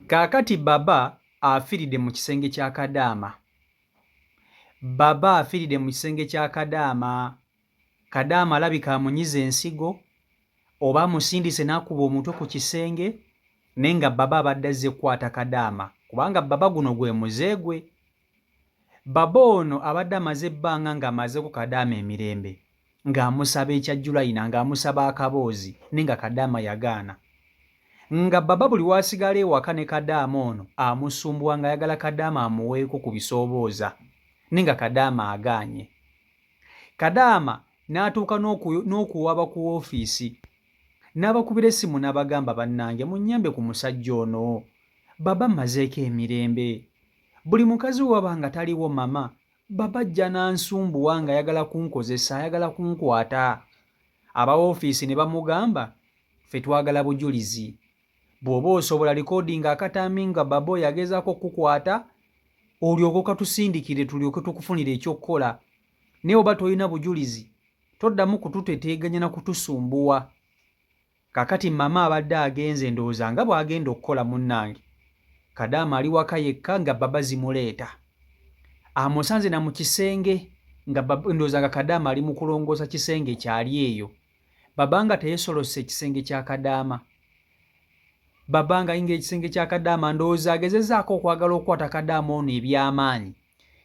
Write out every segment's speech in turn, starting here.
Kaakati baba afiiridde mu kisenge kya Kadaama. Baba afiiridde mu kisenge kya Kadaama. Kadaama alabika amunyiza ensigo oba amusindise n'akuba omutwe ku kisenge naye nga baba abadde azze kukwata Kadaama kubanga baba guno gwe muze gwe. Baba ono abadde amaze ebbanga ng'amazeeko Kadaama emirembe ng'amusaba ekyajjulayina ng'amusaba akaboozi naye nga Kadaama yagaana. Nga baba buli waasigala ewaka ne Kadaama ono amusumbuwa ng'ayagala Kadaama amuweeko ku bisoobooza naye nga Kadaama agaanye. Kadaama n'atuuka n'okuwaba ku woofiisi n'abakubira essimu n'abagamba bannange munnyambe ku musajja ono baba mmazeeko emirembe. Buli mukazi waba nga taliwo mama baba ajja n'ansumbuwa ng'ayagala kunkozesa ayagala kunkwata. Aba woofiisi ne bamugamba ffe twagala bujulizi. Bw'oba osobola likoodinga akatambi nga baba oyo agezaako okukukwata olyoke okatusindikire tulyoke tukufunire ekyokkola. Naye oba tolina bujulizi toddamu kututeteeganya na kutusumbuwa. Kaakati mama abadde agenze ndowooza nga bw'agenda okukola munnange. Kadaama ali waka yekka nga baba zimuleeta. Amusanze na mu kisenge nga ndowooza nga Kadaama ali mu kulongoosa kisenge kyali eyo. Baba nga teyeesolose ekisenge kya Kadaama. Baba nga ayingira ekisenge kya Kadaama ndowooza agezezaako okwagala okukwata Kadaama ono eby'amaanyi.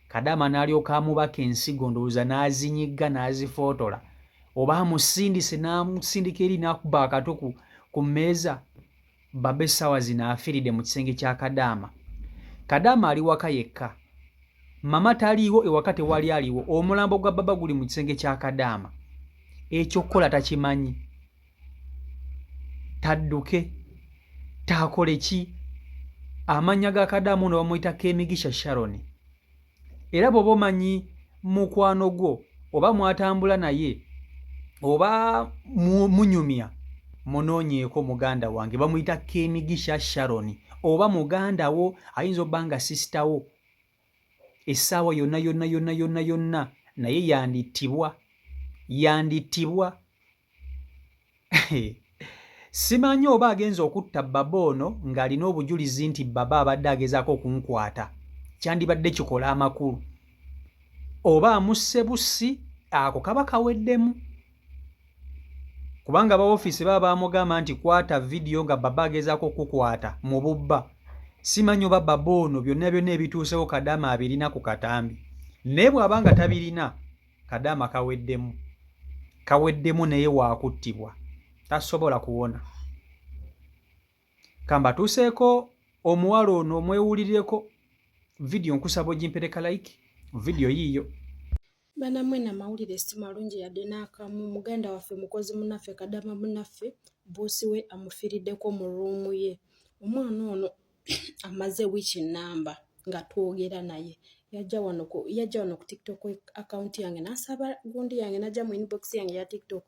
Kadaama n'alyoka amubaka ensigo ndowooza n'azinyigga n'azifootola oba amusindise n'amusindika eri n'akuba akato ku mmeeza. Baba essaawa zino afiiridde mu kisenge kya Kadaama. Kadaama ali waka yekka. Mama taliiwo ewaka tewali aliwo. Omulambo gwa baba guli mu kisenge kya Kadaama. Ekyokkola takimanyi. Tadduke. Taakole ki? Amannya ga Kadaama ono bamuyita Keemigisha Sharon. Era bw'oba omanyi mukwano gwo oba mwatambula naye oba munyumya munoonyeeko muganda wange bamuyita Keemigisha Sharon oba muganda wo ayinza obba nga sisita wo. Essaawa yonna naye yandittibwa. Simanyi oba agenza okutta baba ono ng'alina obujulizi nti baba abadde agezaako okunkwata kyandibadde kikola amakulu, oba amusse bussi ako kaba kaweddemu. Kubanga ba woofiisi baba bamugamba nti kwata vidiyo nga baba agezaako okukwata mu bubba. Simanyi oba baba ono byonna ebituusewo Kadaama abirina ku katambi. Naye bw'aba nga tabirina Kadaama kaweddemu naye waakuttibwa tasobola kuwona. Kambatuuseeko omuwala ono omwewulirireko vidiyo nkusaba ogimpereka like vidiyo yiiyo. Banammwe namawulire si malungi yadde n'akamu. Muganda waffe mukozi munnaffe Kadaama munnaffe boosi we amufiiriddeko mu ruumu ye. Omwana ono amaze wiiki nnamba nga twogera naye. Yajja wano ku TikTok account yange n'asaba gundi yange n'ajja mu inbox yange ya TikTok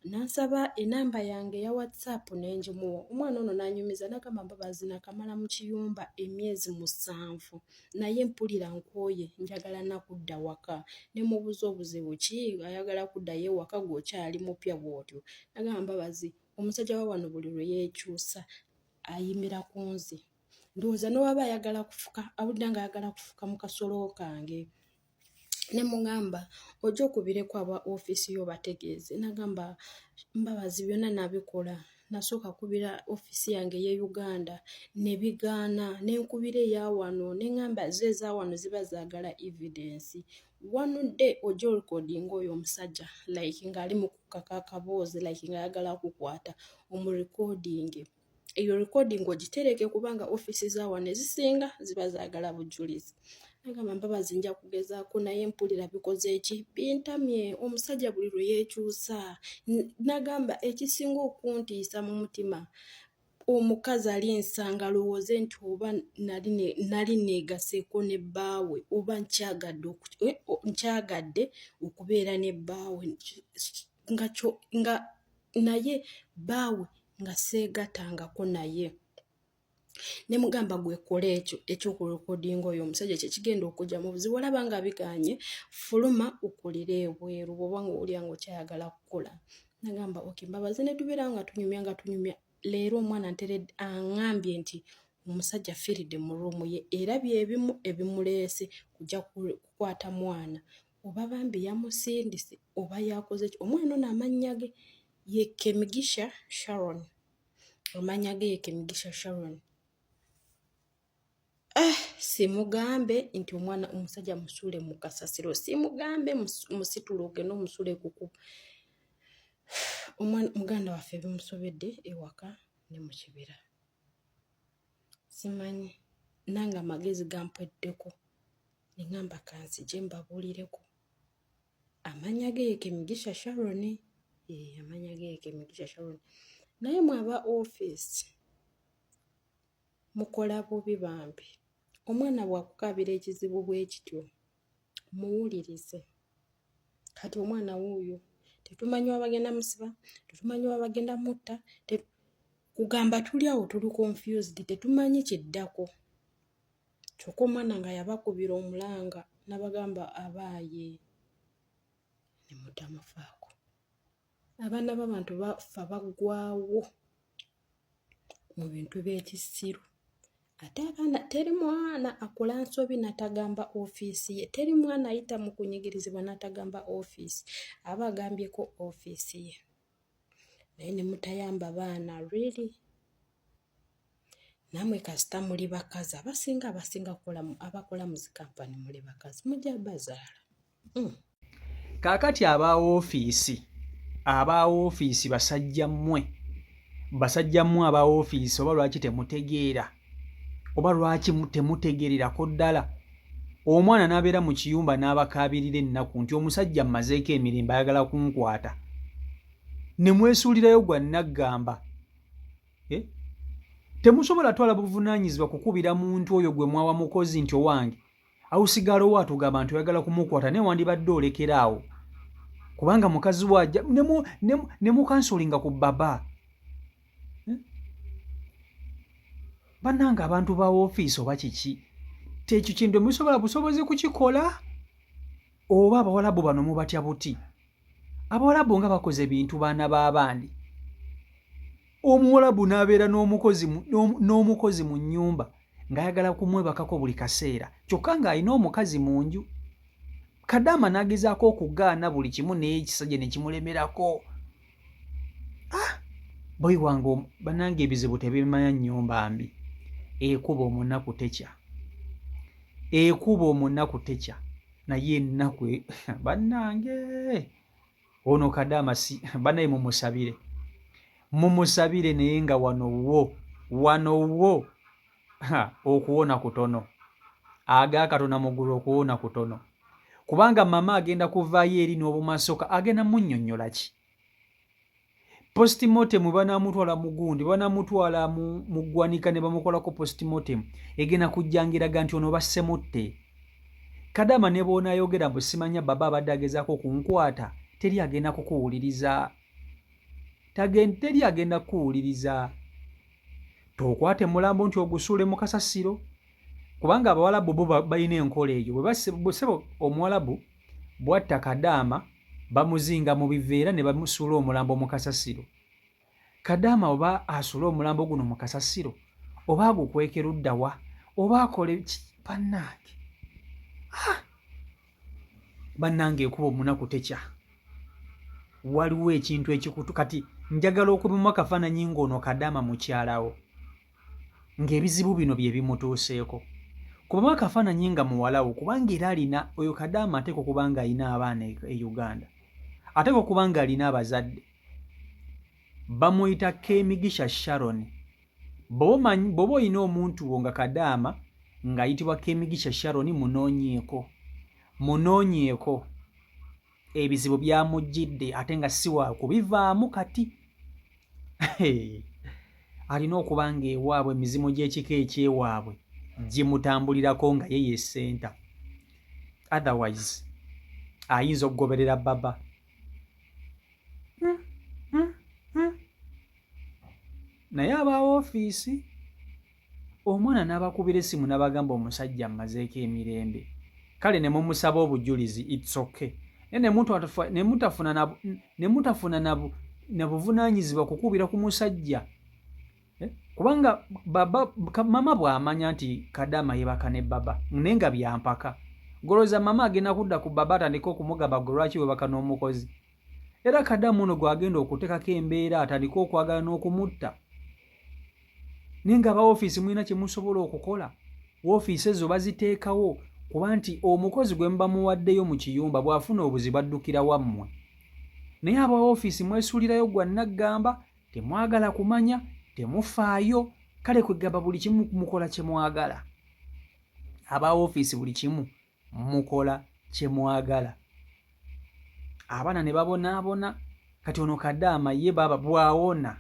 n'asaba enamba yange ya WhatsApp n'enjimuwa. Omwana ono n'anyumiza n'agamba Mbabazi nakamala mu kiyumba emyezi 7 naye mpulira nkooye njagala nakudda waka. Ne mubuuza obuzibu ki ayagala kuddayo ewaka gw'okyali mupya bw'otyo. N'agamba Mbabazi omusajja wa wano buli lwe yeekyusa ayimira ku nze. Ndowooza n'owaba ayagala kufuka awulira nga ayagala kufuka mu kasolo kange. Ne mugamba ojja okubireko aba ofiisi yo bategeeze. N'agamba Mbabazi byonna nabikola. Nasooka kubira ofiisi yange ye Uganda ne bigaana n'enkubira eya wano n'eŋŋamba zo eza wano ziba zaagala evidence. Wanudde ojja recording oyo omusajja like ng'ali mu kukaka akaboozi like ng'ayagala kukwata omurecording. Eyo recording ogitereke kubanga ofiisi za wano ezisinga ziba zaagala bujulizi. N'agamba Mbabazi nja kugezaako naye mpulira bikoze eki bintamye omusajja buli lwe yeekyusa. N'agamba ekisinga okuntiisa mu mutima omukazi ali nsanga lowooze nti oba nali neegaseeko ne bbaawe oba nkyagadde okubeera ne bbaawe nga naye bbaawe nga seegatangako naye. Ne mugamba gwekola ekyo ekyokurekodinga oyo omusajja kye kigenda okujja mu buzibu. Olaba nga biganye fuluma okulira ebweru bw'oba ng'owulira ng'okyayagala kukola. N'agamba okay Mbabazi ne tubeerawo nga tunyumya leero omwana aŋŋambye nti omusajja afiiridde mu ruumu ye era byebimu ebimuleese kujja kukwata mwana oba bambi yamusindise oba yakoze ki. Omwana ono amannya ge ye Kemigisha Sharon. Amannya ge ye Kemigisha Sharon. Simugambe nti omwana omusajja musuule mu kasasiro. Simugambe musituluke n'omusule kuku. Omwana muganda waffe bimusobedde ewaka ne mu kibira. Simanyi nanga amagezi gampweddeko nengamba kansije mbabuulireko. Amannya ge ye Kemigisha Sharon. Amannya ge ye Kemigisha Sharon. Naye mwaba office mukola bubi bambi. Omwana bw'akukaabira ekizibu bwe kityo muwulirize. Kati omwana wuuyo tetumanyi wabagenda musiba, tetumanyi wabagenda mutta, kugamba tuli awo tuli confused, tetumanyi kiddako. Kyokka omwana nga yabakubira omulanga n'abagamba abaaye ne mutamufaako. Abaana b'abantu bafa baggwaawo mu bintu by'ekisiru. Ate abaana teri mwana akola nsobi natagamba ofiisi ye. Teri mwana ayita mu kunyigirizibwa natagamba ofiisi. Aba agambyeko ofiisi ye. Naye ne mutayamba baana really. Namwe kasita muli bakazi abasinga abakola mu zikampani muli bakazi mujja bazaala. Kaakati aba ofiisi basajja mmwe aba ofiisi oba lwaki temutegeera oba lwaki temutegeererako ddala. Omwana n'abeera mu kiyumba n'abakaabirira ennaku nti omusajja mmazeeko emirembe ayagala kunkwata. Ne mwesuulirayo gwa naggamba. Temusobola twala buvunaanyizibwa kukubira muntu oyo gwe mwawa mukozi nti owange awusigala owa atugamba nti oyagala kumukwata naye wandibadde olekeraawo. Kubanga mukazi wajja ne mukansolinga ku baba. Bannanga abantu ba ofiisi oba kiki tekyo kintu musobola busobozi kukikola oba abawalabu bano mubatya buti. Abawalabu nga bakoze bintu baana b'abandi. Omuwalabu n'abeera n'omukozi mu nnyumba ng'ayagala kumwebakako buli kaseera kyokka ng'alina omukazi mu nju. Kadaama n'agezaako okugaana buli kimu naye ekisajja ne kimulemerako. Boyi wange bannange ebizibu tebimanya nnyumba mbi. Ekuba omunaku tekya. Naye ennaku bannange ono Kadaama bannaye mumusabire naye nga wano wo okuwona kutono. Agaakatona muggulu okuwona kutono. Kubanga mama agenda kuvaayo eri n'obumasoka agenda munnyonnyola ki? Postmortem banaamutwala mu gundi, banaamutwala mu ggwanika ne bamukolako postmortem egenda kujjangiraga nti ono bassemutte. Kadaama ne bw'onaayogera mbu simanya baba abadde agezaako kunkwata teri agenda kukuwuliriza. Teri agenda kukuwuliriza. Tokwate mulambo nti ogusuule mu kasasiro. Kubanga abawalabu bo balina enkola eyo. Bwe omuwalabu bw'atta Kadaama bamuzinga mu biveera ne bamusuula omulambo mu kasasiro. Kadaama oba asuula omulambo guno mu kasasiro oba agukwekera ddawa oba akole bannange. Bannange ekuba omunaku tekya. Waliwo ekintu ekikutu kati njagala okubimu akafaananyi ng'ono Kadaama mukyalawo ng'ebizibu bino bye bimutuuseeko. Kubamu akafaananyi nga muwalawo kubanga era alina oyo Kadaama ateeka okuba nga alina abaana e Uganda. Ateeka okuba nga alina abazadde. Bamuyita Kemigisha Sharon. Bw'oba olina omuntu wo nga Kadaama ng'ayitibwa Kemigisha Sharon munoonyeeko. Ebizibu byamujjidde ate nga si wa kubivaamu kati. Alina okuba nga ewaabwe emizimu gy'ekika ekyewaabwe gimutambulirako nga ye senta. Otherwise ayinza okugoberera baba. Naye aba ofiisi omwana n'abakubira essimu n'abagamba omusajja mmazeeko emirembe. Kale ne mumusaba obujulizi it's okay. Ne mutafuna na buvunaanyizibwa kukubira ku musajja. kubanga mama bw'amanya nti Kadaama yeebaka ne baba naye nga byampaka, golooza mama agenda kudda ku baba atandika okumugamba gwe lwaki weebaka n'omukozi. Era Kadaama ono gw'agenda okuteekako embeera atandika okwagala n'okumutta. Naye nga woofiisi mulina kye musobola okukola, woofiisi ezo baziteekawo kuba nti omukozi gwe muba muwaddeyo mu kiyumba bw'afuna obuzibu addukira wammwe. Naye aba woofiisi mwesuulirayo gwa naggamba, temwagala kumanya, temufaayo, kale kwegamba buli kimu mukola kye mwagala. Aba woofiisi buli kimu mukola kye mwagala. Abaana ne babonaabona, kati ono Kadaama ye baba bw'awona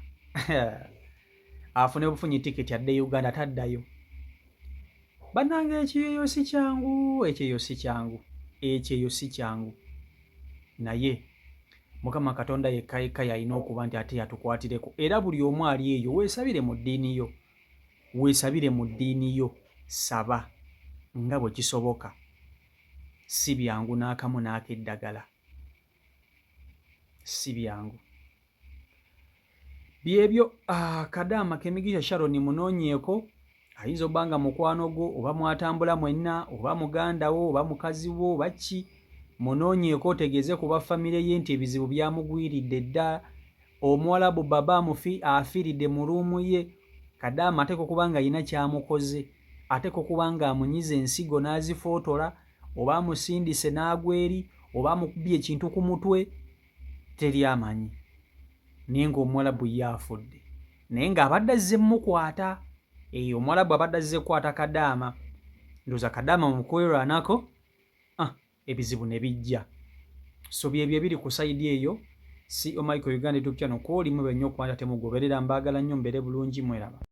afune bufunyi tiketi adde Uganda taddayo. Bannange ekyeyo si kyangu, ekyeyo si kyangu, ekyeyo si kyangu. Naye Mukama Katonda yekka yekka yalina okuba nti ate yatukwatireko, era buli omu ali eyo weesabire mu ddiini yo, weesabire mu ddiini yo, saba nga bwe kisoboka. Si byangu n'akamu n'ak'eddagala, si byangu. Byebyo Kadaama Kemigisha Sharon munoonyeeko, ayinza obba nga mukwano gwo oba mwatambula mwenna oba muganda wo oba mukazi wo oba ki, munoonyeeko otegeeze ku baffamire ye nti ebizibu byamugwiridde dda. Omuwalabu baba afiiridde mu luumu ye. Kadaama ateeka okuba nga alina kyamukoze, ateeka okuba nga amunyiza ensigo n'azifootola, oba amusindise n'agwa eri, oba amukubye ekintu ku mutwe, teri amanyi. Naye ng'omuwalabu ye afudde, naye ng'abadde azze mmukwata. Omuwalabu abadde azze kukwata Kadaama, ndowooza Kadaama mu kwerwanako ebizibu ne bijja. So byebyo biri ku sayidi eyo. CEO Michael Uganda YouTube channel kw'olimu bwe nnyo okuba nti ate mugoberera, mbaagala nnyo, mbeere bulungi, mweraba.